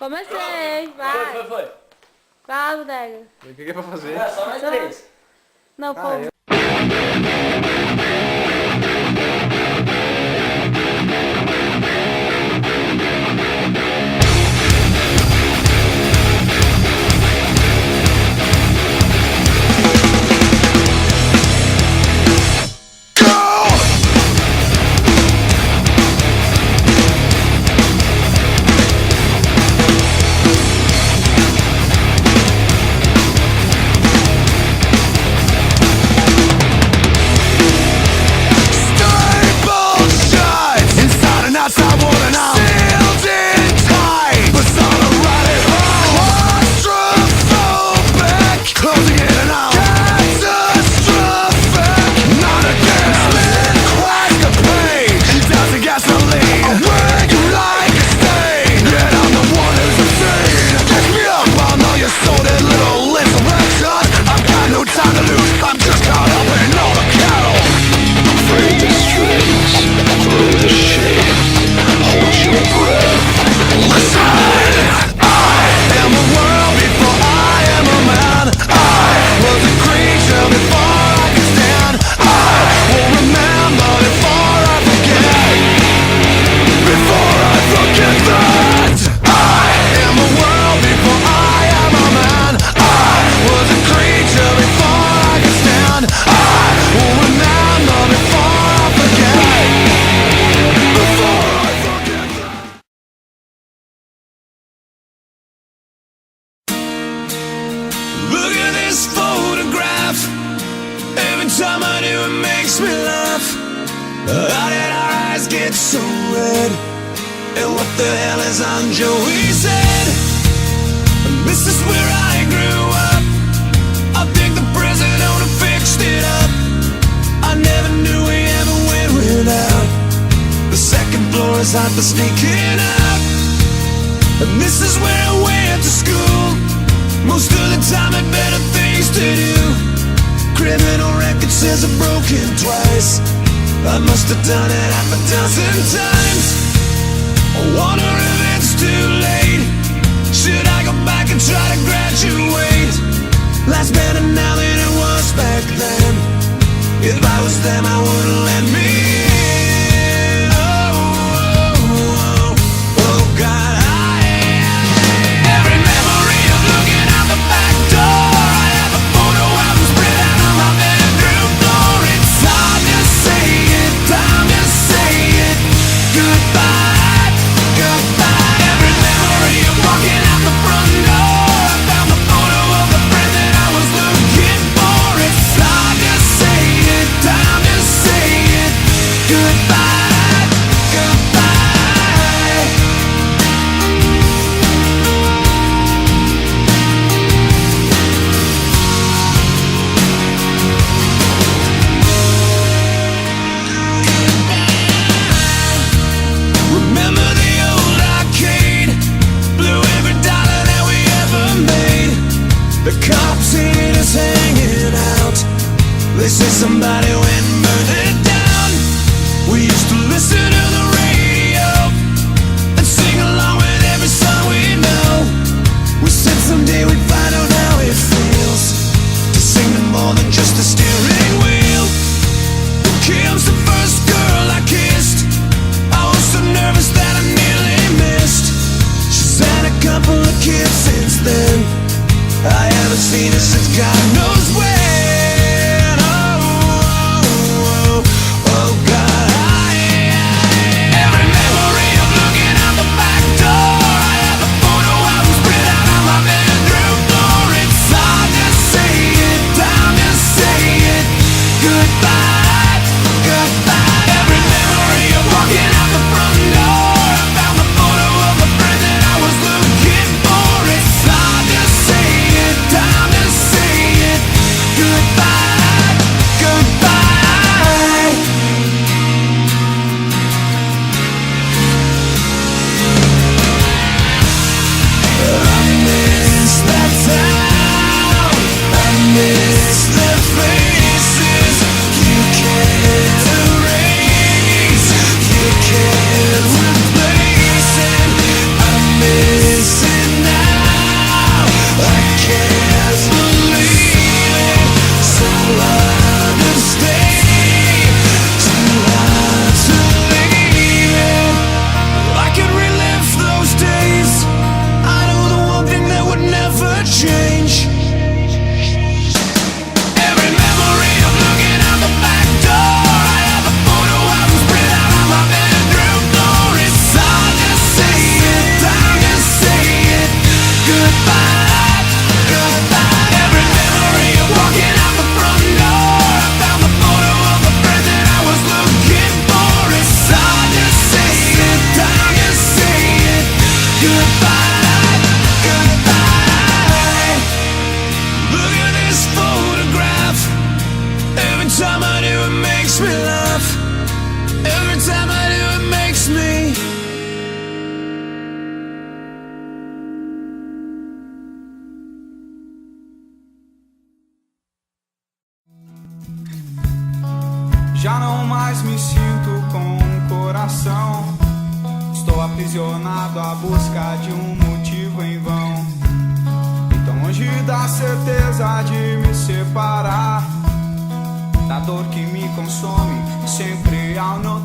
Comecei, vai. Foi. Vai, bodega. O que é pra fazer? É, só mais três. Não, pô. Look at this photograph. Every time I do it makes me laugh. How did our eyes get so red? And what the hell is on Joey's head? This is where I grew up. I think the present owner fixed it up. I never knew we ever went without. The second floor is hot for sneaking out. And this is where I went to school. Most of the time had better things to do. Criminal record says I've broken twice. I must have done it half a dozen times. I wonder if it's too late. Should I go back and try to graduate? Life's better now than it was back then. If I was them I wouldn't let me in. Oh God. Every memory of looking out the back door. I have a photo album spread out on my bedroom floor. It's hard to say it, time to say it. Goodbye, goodbye. Every memory of walking out the front door. I found the photo of the friend that I was looking for. It's hard to say it, time to say it. Goodbye, goodbye. Remember the old arcade? Blew every dollar that we ever made. The cops seen us hanging out. They say somebody went and burned it down. We used mas me sinto com um coração. Estou aprisionado à busca de um motivo em vão. Tão longe da certeza de me separar, da dor que me consome, sempre ao não